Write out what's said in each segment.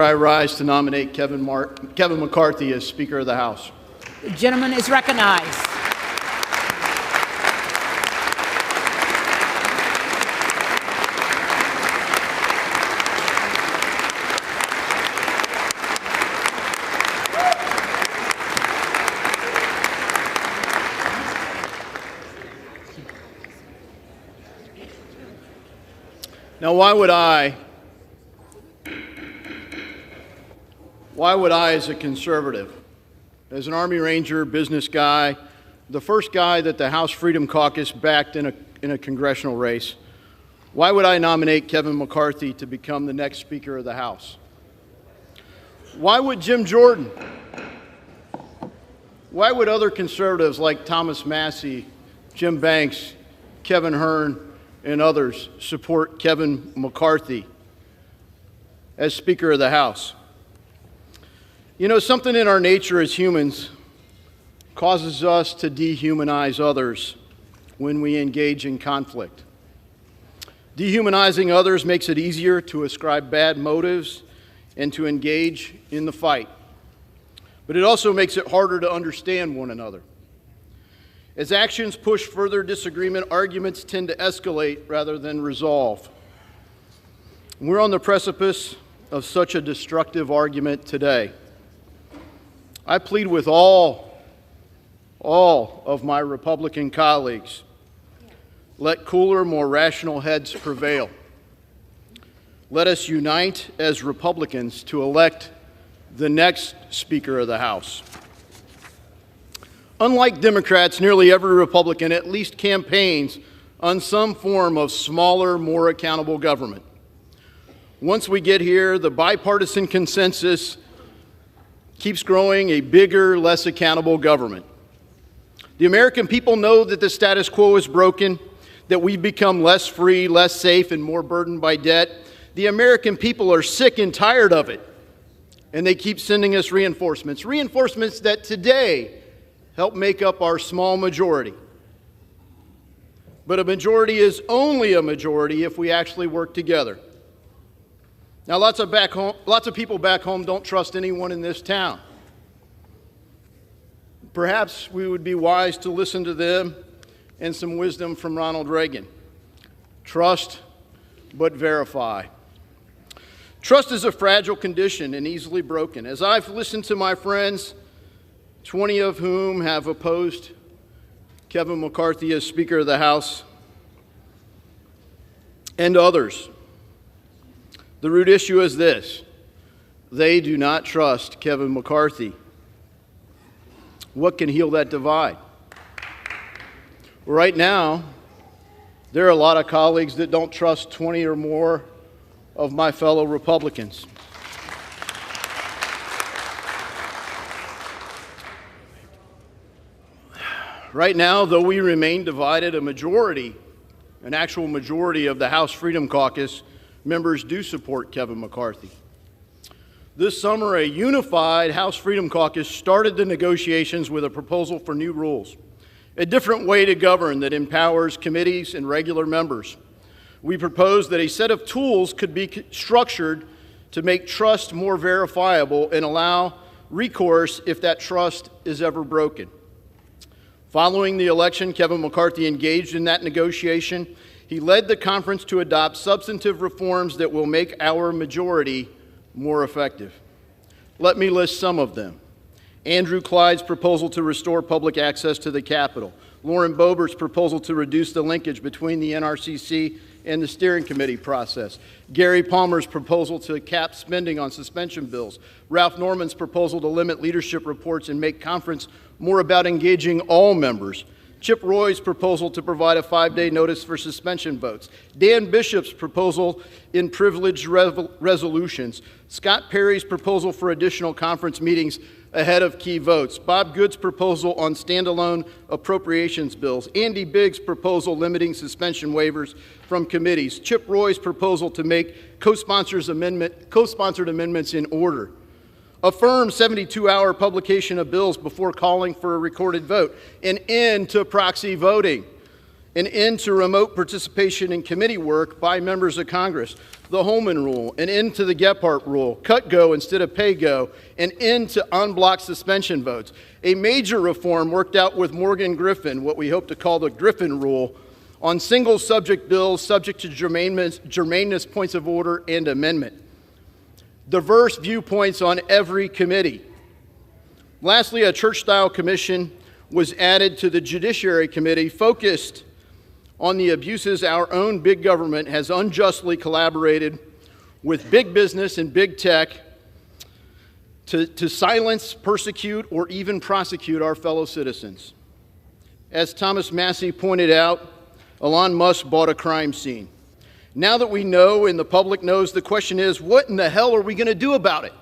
I rise to nominate Kevin McCarthy as Speaker of the House. The gentleman is recognized. Now, why would I, as a conservative, as an Army Ranger, business guy, the first guy that the House Freedom Caucus backed in a congressional race, why would I nominate Kevin McCarthy to become the next Speaker of the House? Why would Jim Jordan? Why would other conservatives like Thomas Massey, Jim Banks, Kevin Hern, and others support Kevin McCarthy as Speaker of the House? You know, something in our nature as humans causes us to dehumanize others when we engage in conflict. Dehumanizing others makes it easier to ascribe bad motives and to engage in the fight. But it also makes it harder to understand one another. As actions push further disagreement, arguments tend to escalate rather than resolve. We're on the precipice of such a destructive argument today. I plead with all of my Republican colleagues, let cooler, more rational heads prevail. Let us unite as Republicans to elect the next Speaker of the House. Unlike Democrats, nearly every Republican at least campaigns on some form of smaller, more accountable government. Once we get here, the bipartisan consensus keeps growing a bigger, less accountable government. The American people know that the status quo is broken, that we've become less free, less safe, and more burdened by debt. The American people are sick and tired of it, and they keep sending us reinforcements. Reinforcements that today help make up our small majority. But a majority is only a majority if we actually work together. Now, lots of people back home don't trust anyone in this town. Perhaps we would be wise to listen to them and some wisdom from Ronald Reagan. Trust, but verify. Trust is a fragile condition and easily broken. As I've listened to my friends, 20 of whom have opposed Kevin McCarthy as Speaker of the House, and others, the root issue is this: they do not trust Kevin McCarthy. What can heal that divide? Right now, there are a lot of colleagues that don't trust 20 or more of my fellow Republicans. Right now, though we remain divided, an actual majority of the House Freedom Caucus members do support Kevin McCarthy. This summer, a unified House Freedom Caucus started the negotiations with a proposal for new rules, a different way to govern that empowers committees and regular members. We proposed that a set of tools could be structured to make trust more verifiable and allow recourse if that trust is ever broken. Following the election, Kevin McCarthy engaged in that negotiation. He led the conference to adopt substantive reforms that will make our majority more effective. Let me list some of them. Andrew Clyde's proposal to restore public access to the Capitol. Lauren Boebert's proposal to reduce the linkage between the NRCC and the steering committee process. Gary Palmer's proposal to cap spending on suspension bills. Ralph Norman's proposal to limit leadership reports and make conference more about engaging all members. Chip Roy's proposal to provide a 5-day notice for suspension votes. Dan Bishop's proposal in privileged resolutions. Scott Perry's proposal for additional conference meetings ahead of key votes. Bob Good's proposal on standalone appropriations bills. Andy Biggs' proposal limiting suspension waivers from committees. Chip Roy's proposal to make co-sponsored amendments in order. Affirm 72-hour publication of bills before calling for a recorded vote. An end to proxy voting. an end to remote participation in committee work by members of Congress, the Holman Rule, an end to the Gephardt Rule, cut go instead of pay go, an end to en bloc suspension votes, a major reform worked out with Morgan Griffin, what we hope to call the Griffin Rule, on single subject bills subject to germaneness points of order and amendment, diverse viewpoints on every committee. Lastly, a church-style commission was added to the Judiciary Committee focused on the abuses our own big government has unjustly collaborated with big business and big tech to silence, persecute, or even prosecute our fellow citizens. As Thomas Massey pointed out, Elon Musk bought a crime scene. Now that we know and the public knows, the question is, what in the hell are we going to do about it?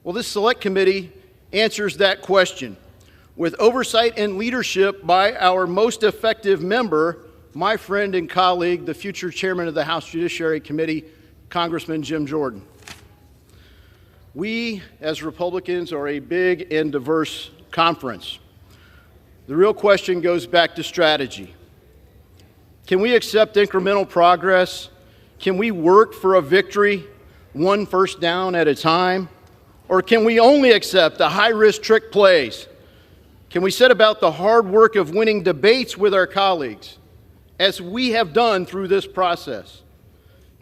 Well, this select committee answers that question with oversight and leadership by our most effective member, my friend and colleague, the future chairman of the House Judiciary Committee, Congressman Jim Jordan. We, as Republicans, are a big and diverse conference. The real question goes back to strategy. Can we accept incremental progress? Can we work for a victory, one first down at a time? Or can we only accept the high-risk trick plays? Can we set about the hard work of winning debates with our colleagues, as we have done through this process?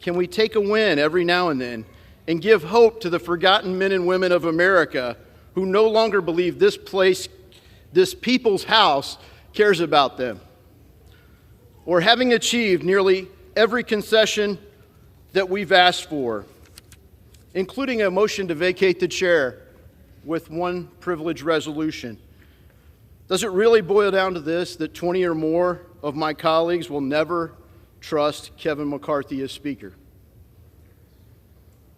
Can we take a win every now and then and give hope to the forgotten men and women of America who no longer believe this place, this people's house, cares about them? Or having achieved nearly every concession that we've asked for, including a motion to vacate the chair with one privilege resolution, does it really boil down to this, that 20 or more of my colleagues will never trust Kevin McCarthy as Speaker?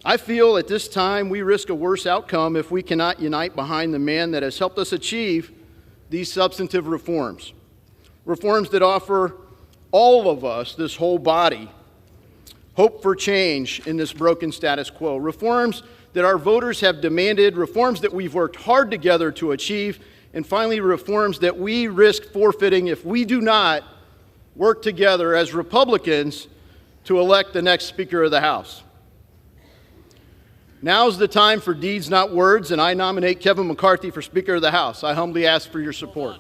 I feel at this time we risk a worse outcome if we cannot unite behind the man that has helped us achieve these substantive reforms. Reforms that offer all of us, this whole body, hope for change in this broken status quo. Reforms that our voters have demanded, reforms that we've worked hard together to achieve, and finally, reforms that we risk forfeiting if we do not work together as Republicans to elect the next Speaker of the House. Now's the time for deeds, not words, and I nominate Kevin McCarthy for Speaker of the House. I humbly ask for your support.